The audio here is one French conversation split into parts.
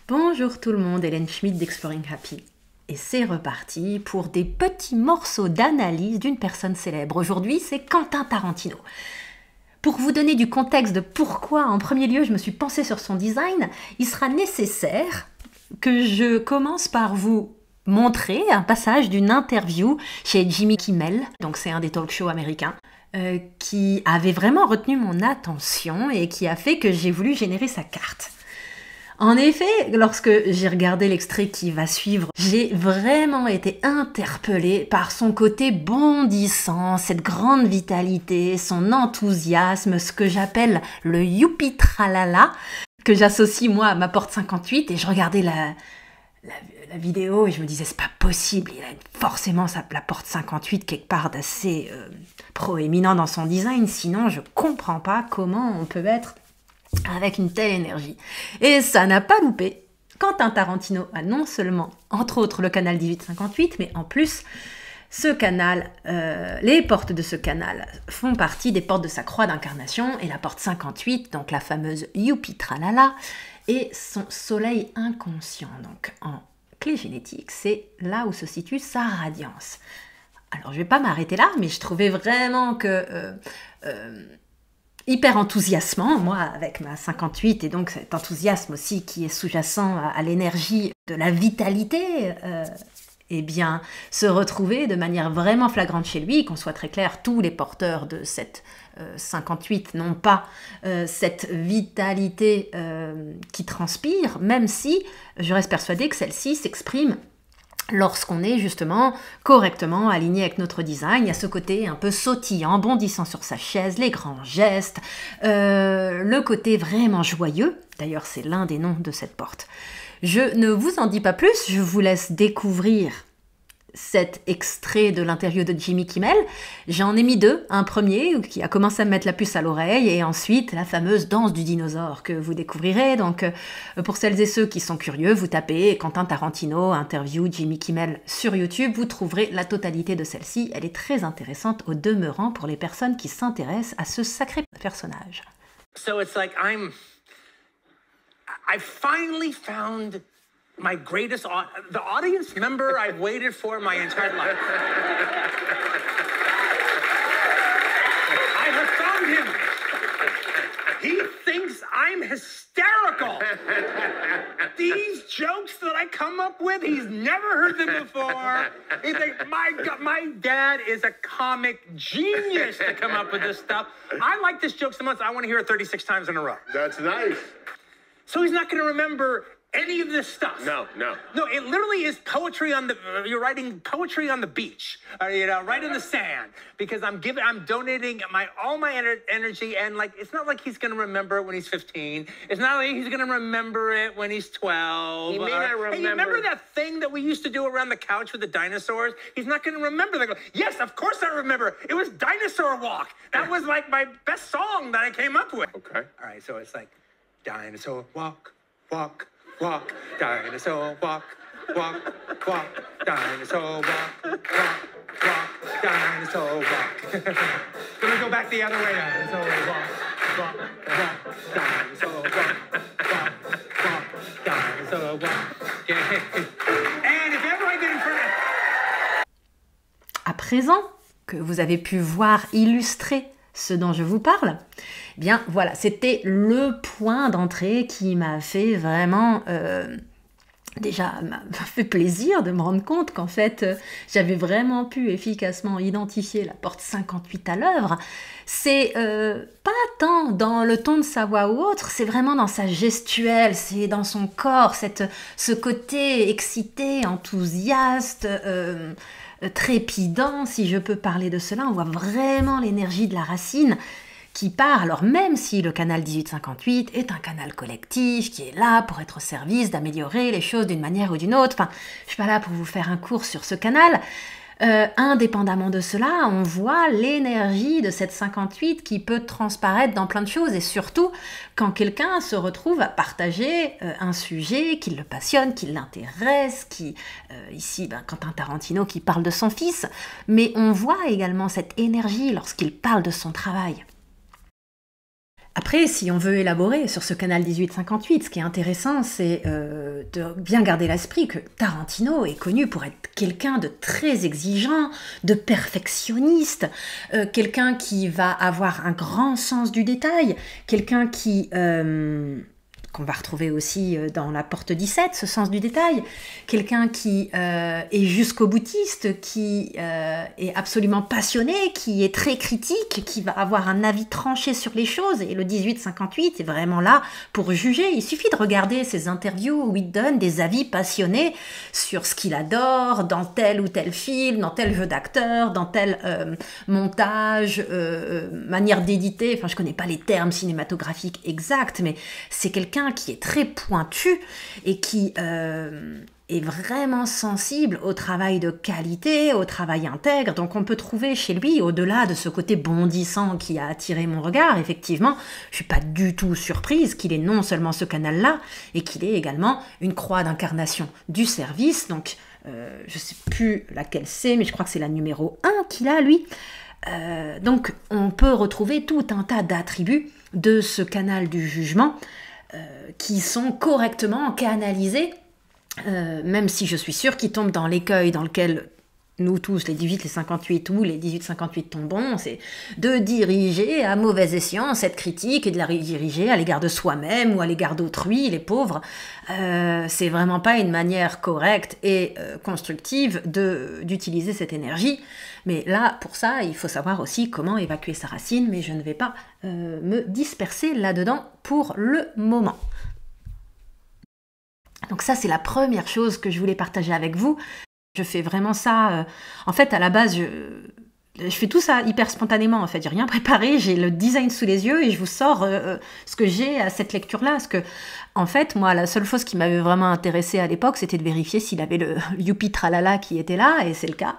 Bonjour tout le monde, Hélène Schmidt d'Exploring Happy. Et c'est reparti pour des petits morceaux d'analyse d'une personne célèbre. Aujourd'hui, c'est Quentin Tarantino. Pour vous donner du contexte de pourquoi, en premier lieu, je me suis penchée sur son design, il sera nécessaire que je commence par vous montrer un passage d'une interview chez Jimmy Kimmel, donc c'est un des talk shows américains, qui avait vraiment retenu mon attention et qui a fait que j'ai voulu générer sa carte. En effet, lorsque j'ai regardé l'extrait qui va suivre, j'ai vraiment été interpellée par son côté bondissant, cette grande vitalité, son enthousiasme, ce que j'appelle le youpi tralala, que j'associe moi à ma porte 58, et je regardais la vidéo et je me disais c'est pas possible, il a forcément la porte 58 quelque part d'assez proéminent dans son design, sinon je comprends pas comment on peut être avec une telle énergie. Et ça n'a pas loupé. Quentin Tarantino a non seulement, entre autres, le canal 1858, mais en plus, ce canal, les portes de ce canal font partie des portes de sa croix d'incarnation, et la porte 58, donc la fameuse Youpi Tralala, et son soleil inconscient, donc en clé génétique, c'est là où se situe sa radiance. Alors je vais pas m'arrêter là, mais je trouvais vraiment que hyper enthousiasmant, moi, avec ma 58, et donc cet enthousiasme aussi qui est sous-jacent à l'énergie de la vitalité, eh bien, se retrouver de manière vraiment flagrante chez lui, qu'on soit très clair, tous les porteurs de cette 58 n'ont pas cette vitalité qui transpire, même si je reste persuadée que celle-ci s'exprime lorsqu'on est justement correctement aligné avec notre design. Il y a ce côté un peu sautillant, bondissant sur sa chaise, les grands gestes, le côté vraiment joyeux. D'ailleurs, c'est l'un des noms de cette porte. Je ne vous en dis pas plus, je vous laisse découvrir cet extrait de l'interview de Jimmy Kimmel. J'en ai mis deux, un premier qui a commencé à me mettre la puce à l'oreille, et ensuite la fameuse danse du dinosaure que vous découvrirez. Donc pour celles et ceux qui sont curieux, vous tapez Quentin Tarantino interview Jimmy Kimmel sur YouTube, vous trouverez la totalité de celle-ci. Elle est très intéressante au demeurant pour les personnes qui s'intéressent à ce sacré personnage. So it's like I finally found my greatest the audience member I've waited for my entire life. I have found him. He thinks I'm hysterical. These jokes that I come up with, he's never heard them before. He's like, my God, my dad is a comic genius to come up with this stuff. I like this joke so much, I want to hear it 36 times in a row. That's nice. So he's not going to remember any of this stuff. No. No, it literally is poetry on the, you're writing poetry on the beach, right in the sand, because I'm donating all my energy, and like, it's not like he's going to remember it when he's 15. It's not like he's going to remember it when he's 12. He may not remember. Hey, you remember that thing that we used to do around the couch with the dinosaurs? He's not going to remember that. Yes, of course I remember. It was Dinosaur Walk. That was like my best song that I came up with. Okay. All right, so it's like, dinosaur walk, walk, walk, dinosaur walk, walk, walk, dinosaur walk, walk, walk, dinosaur walk. Gonna go back the other way, dinosaur walk, walk, walk, dinosaur walk, walk, walk, dinosaur walk. And if ever I get in front of... À présent que vous avez pu voir illustrer ce dont je vous parle, eh bien voilà, c'était le point d'entrée qui m'a fait vraiment, déjà m'a fait plaisir de me rendre compte qu'en fait j'avais vraiment pu efficacement identifier la porte 58 à l'œuvre. C'est pas tant dans le ton de sa voix ou autre, c'est vraiment dans sa gestuelle, c'est dans son corps, ce côté excité, enthousiaste, trépidant, si je peux parler de cela. On voit vraiment l'énergie de la racine qui part, alors même si le canal 1858 est un canal collectif qui est là pour être au service d'améliorer les choses d'une manière ou d'une autre. Enfin, je suis pas là pour vous faire un cours sur ce canal. Indépendamment de cela, on voit l'énergie de cette 58 qui peut transparaître dans plein de choses, et surtout quand quelqu'un se retrouve à partager un sujet qui le passionne, qui l'intéresse, ici, Quentin Tarantino qui parle de son fils, mais on voit également cette énergie lorsqu'il parle de son travail. Après, si on veut élaborer sur ce canal 1858, ce qui est intéressant, c'est de bien garder l'esprit que Tarantino est connu pour être quelqu'un de très exigeant, de perfectionniste, quelqu'un qui va avoir un grand sens du détail, quelqu'un qui... qu'on va retrouver aussi dans La Porte 17, ce sens du détail, quelqu'un qui est jusqu'au boutiste, qui est absolument passionné, qui est très critique, qui va avoir un avis tranché sur les choses, et le 1858 est vraiment là pour juger. Il suffit de regarder ses interviews où il donne des avis passionnés sur ce qu'il adore dans tel ou tel film, dans tel jeu d'acteur, dans tel montage, manière d'éditer, enfin je connais pas les termes cinématographiques exacts, mais c'est quelqu'un qui est très pointu et qui est vraiment sensible au travail de qualité, au travail intègre. Donc on peut trouver chez lui, au-delà de ce côté bondissant qui a attiré mon regard, effectivement, je suis pas du tout surprise qu'il ait non seulement ce canal-là, et qu'il ait également une croix d'incarnation du service. Donc je sais plus laquelle c'est, mais je crois que c'est la numéro 1 qu'il a, lui. Donc on peut retrouver tout un tas d'attributs de ce canal du jugement qui sont correctement canalisés, même si je suis sûre qu'ils tombent dans l'écueil dans lequel nous tous, les 18, les 58 ou les 18-58 tombons, c'est de diriger à mauvais escient cette critique et de la rediriger à l'égard de soi-même ou à l'égard d'autrui, les pauvres. C'est vraiment pas une manière correcte et constructive d'utiliser cette énergie. Mais là, pour ça, il faut savoir aussi comment évacuer sa racine, mais je ne vais pas me disperser là-dedans pour le moment. Donc ça, c'est la première chose que je voulais partager avec vous. Je fais vraiment ça... en fait, à la base, je fais tout ça hyper spontanément. En fait, j'ai rien préparé, j'ai le design sous les yeux et je vous sors ce que j'ai à cette lecture-là. Parce que, en fait, moi, la seule chose qui m'avait vraiment intéressée à l'époque, c'était de vérifier s'il avait le Youpi Tralala qui était là, et c'est le cas.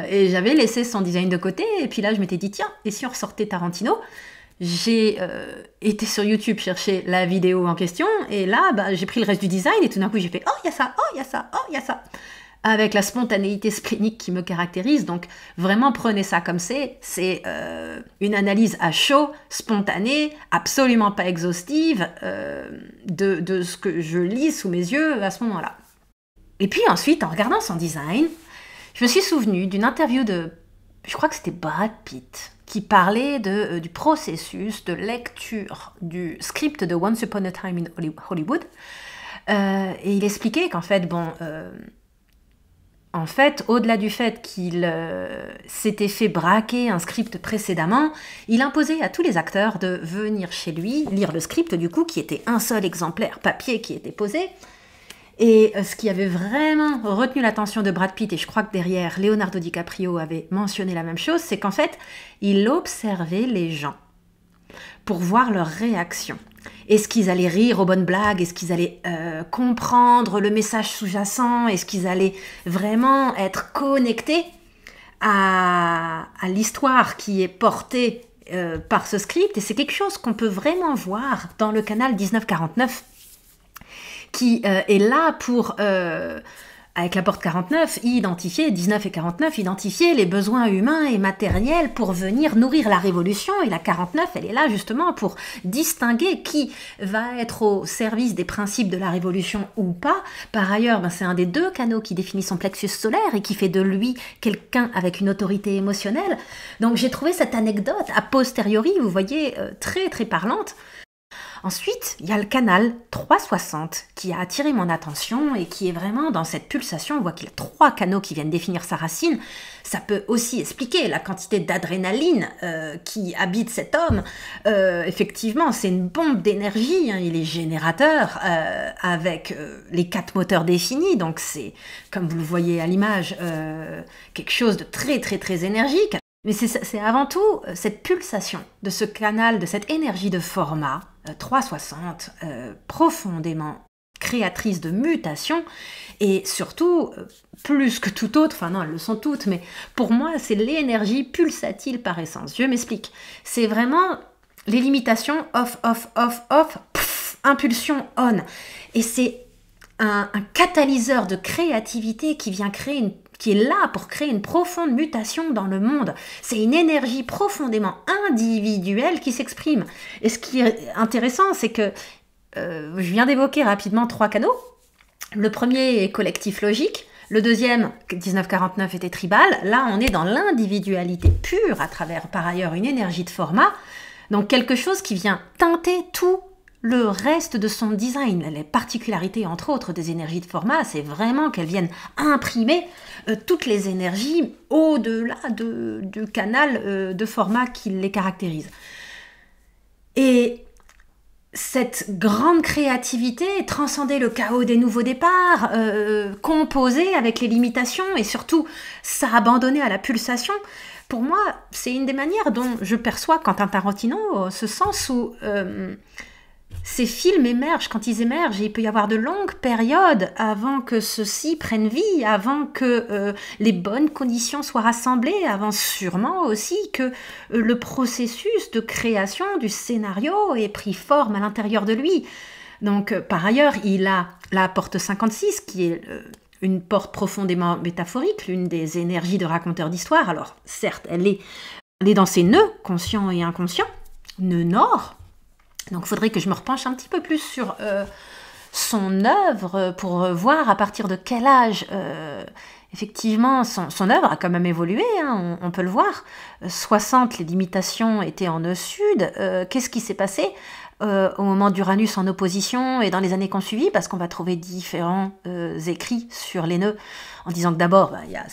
Et j'avais laissé son design de côté, et puis là, je m'étais dit, tiens, et si on ressortait Tarantino ? J'ai été sur YouTube chercher la vidéo en question, et là, j'ai pris le reste du design, et tout d'un coup, j'ai fait « Oh, il y a ça, oh, il y a ça, oh, il y a ça !» avec la spontanéité splénique qui me caractérise. Donc, vraiment, prenez ça comme c'est une analyse à chaud, spontanée, absolument pas exhaustive de ce que je lis sous mes yeux à ce moment-là. Et puis ensuite, en regardant son design, je me suis souvenue d'une interview de, je crois que c'était Brad Pitt, qui parlait du processus de lecture du script de Once Upon a Time in Hollywood. Et il expliquait qu'en fait, au-delà du fait qu'il s'était fait braquer un script précédemment, il imposait à tous les acteurs de venir chez lui, lire le script du coup, qui était un seul exemplaire papier qui était posé. Et ce qui avait vraiment retenu l'attention de Brad Pitt, et je crois que derrière Leonardo DiCaprio avait mentionné la même chose, c'est qu'en fait, il observait les gens pour voir leur réaction. Est-ce qu'ils allaient rire aux bonnes blagues? Est-ce qu'ils allaient comprendre le message sous-jacent? Est-ce qu'ils allaient vraiment être connectés à l'histoire qui est portée par ce script? Et c'est quelque chose qu'on peut vraiment voir dans le canal 1949, qui est là pour, avec la porte 49, identifier, 19 et 49, identifier les besoins humains et matériels pour venir nourrir la révolution. Et la 49, elle est là justement pour distinguer qui va être au service des principes de la révolution ou pas. Par ailleurs, c'est un des deux canaux qui définit son plexus solaire et qui fait de lui quelqu'un avec une autorité émotionnelle. Donc j'ai trouvé cette anecdote a posteriori, vous voyez, très très parlante. Ensuite, il y a le canal 360 qui a attiré mon attention et qui est vraiment dans cette pulsation. On voit qu'il y a 3 canaux qui viennent définir sa racine. Ça peut aussi expliquer la quantité d'adrénaline qui habite cet homme. Effectivement, c'est une bombe d'énergie. Il est générateur avec les 4 moteurs définis. Donc c'est, comme vous le voyez à l'image, quelque chose de très très très énergique. Mais c'est avant tout cette pulsation de ce canal, de cette énergie de format 360, profondément créatrice de mutation, et surtout, plus que tout autre, enfin non, elles le sont toutes, mais pour moi, c'est l'énergie pulsatile par essence. Je m'explique. C'est vraiment les limitations off, off, off, off, pff, impulsion on. Et c'est un catalyseur de créativité qui vient créer qui est là pour créer une profonde mutation dans le monde. C'est une énergie profondément individuelle qui s'exprime. Et ce qui est intéressant, c'est que je viens d'évoquer rapidement 3 canaux. Le premier est collectif logique. Le deuxième, 1949, était tribal. Là, on est dans l'individualité pure à travers, par ailleurs, une énergie de format. Donc, quelque chose qui vient teinter tout le reste de son design. Les particularités, entre autres, des énergies de format, c'est vraiment qu'elles viennent imprimer toutes les énergies au-delà du canal de format qui les caractérise. Et cette grande créativité, transcender le chaos des nouveaux départs, composer avec les limitations et surtout s'abandonner à la pulsation, pour moi, c'est une des manières dont je perçois Quentin Tarantino, ce sens où ces films émergent. Quand ils émergent, il peut y avoir de longues périodes avant que ceux-ci prennent vie, avant que les bonnes conditions soient rassemblées, avant sûrement aussi que le processus de création du scénario ait pris forme à l'intérieur de lui. Donc, par ailleurs, il a la porte 56, qui est une porte profondément métaphorique, l'une des énergies de raconteur d'histoire. Alors, certes, elle est dans ses nœuds, conscients et inconscients, nœud nord. Donc, il faudrait que je me repenche un petit peu plus sur son œuvre pour voir à partir de quel âge, effectivement, son œuvre a quand même évolué, hein, on peut le voir. 60, les limitations étaient en nœud sud. Qu'est-ce qui s'est passé au moment d'Uranus en opposition et dans les années qui ont suivi? Parce qu'on va trouver différents écrits sur les nœuds, en disant que d'abord, il y a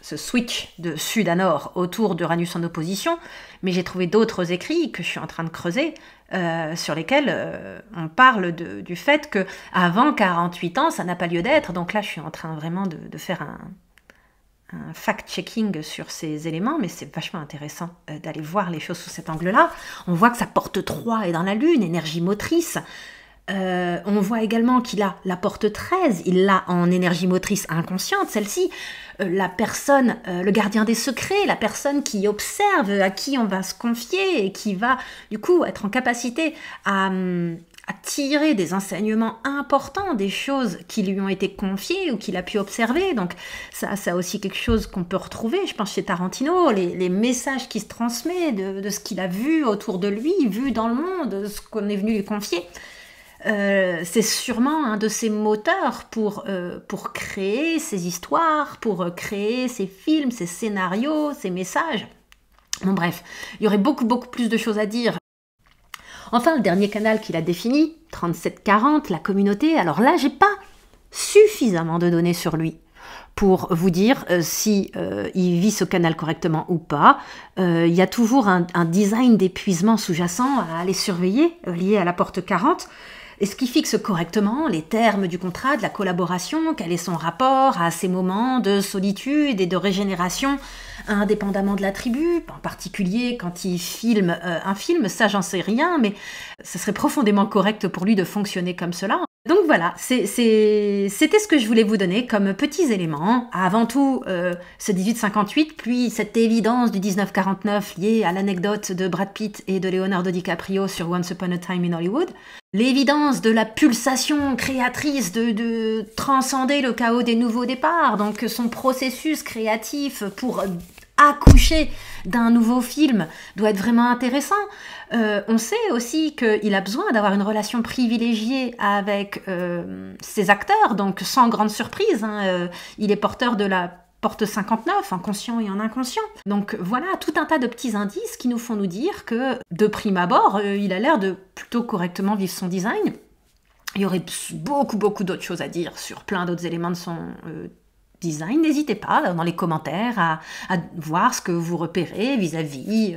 ce switch de sud à nord autour d'Uranus en opposition, mais j'ai trouvé d'autres écrits que je suis en train de creuser sur lesquels on parle du fait que avant 48 ans, ça n'a pas lieu d'être. Donc là, je suis en train vraiment de faire un fact-checking sur ces éléments, mais c'est vachement intéressant d'aller voir les choses sous cet angle-là. On voit que sa porte 3 est dans la Lune, énergie motrice. On voit également qu'il a la porte 13, il l'a en énergie motrice inconsciente, celle-ci, la personne, le gardien des secrets, la personne qui observe, à qui on va se confier et qui va du coup être en capacité à tirer des enseignements importants des choses qui lui ont été confiées ou qu'il a pu observer. Donc ça aussi quelque chose qu'on peut retrouver, je pense, chez Tarantino, les messages qui se transmettent de ce qu'il a vu autour de lui, vu dans le monde, de ce qu'on est venu lui confier. C'est sûrement un de ses moteurs pour créer ses histoires, pour créer ses films, ses scénarios, ses messages. Bon bref, il y aurait beaucoup plus de choses à dire. Enfin, le dernier canal qu'il a défini, 3740, la communauté, alors là, j'ai pas suffisamment de données sur lui pour vous dire si il vit ce canal correctement ou pas. Il y a toujours un design d'épuisement sous-jacent à aller surveiller, lié à la porte 40. Est-ce qu'il fixe correctement les termes du contrat, de la collaboration? Quel est son rapport à ces moments de solitude et de régénération, indépendamment de la tribu? En particulier quand il filme un film, ça j'en sais rien, mais ça serait profondément correct pour lui de fonctionner comme cela. Donc voilà, c'était ce que je voulais vous donner comme petits éléments. Avant tout, ce 1858, puis cette évidence du 1949 liée à l'anecdote de Brad Pitt et de Leonardo DiCaprio sur Once Upon a Time in Hollywood. L'évidence de la pulsation créatrice de transcender le chaos des nouveaux départs, donc son processus créatif pour accoucher d'un nouveau film doit être vraiment intéressant. On sait aussi qu'il a besoin d'avoir une relation privilégiée avec ses acteurs, donc sans grande surprise, il est porteur de la porte 59, en conscient et en inconscient. Donc voilà, tout un tas de petits indices qui nous font nous dire que, de prime abord, il a l'air de plutôt correctement vivre son design. Il y aurait beaucoup d'autres choses à dire sur plein d'autres éléments de son design. N'hésitez pas dans les commentaires à voir ce que vous repérez vis-à-vis,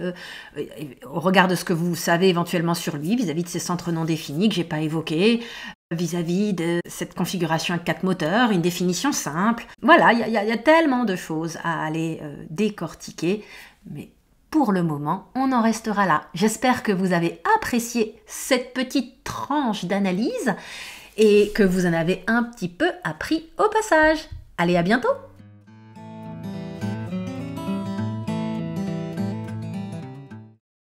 au regard de ce que vous savez éventuellement sur lui, vis-à-vis de ces centres non définis que j'ai pas évoqués, vis-à-vis de cette configuration avec 4 moteurs, une définition simple. Voilà, il y a tellement de choses à aller décortiquer, mais pour le moment, on en restera là. J'espère que vous avez apprécié cette petite tranche d'analyse et que vous en avez un petit peu appris au passage. Allez, à bientôt!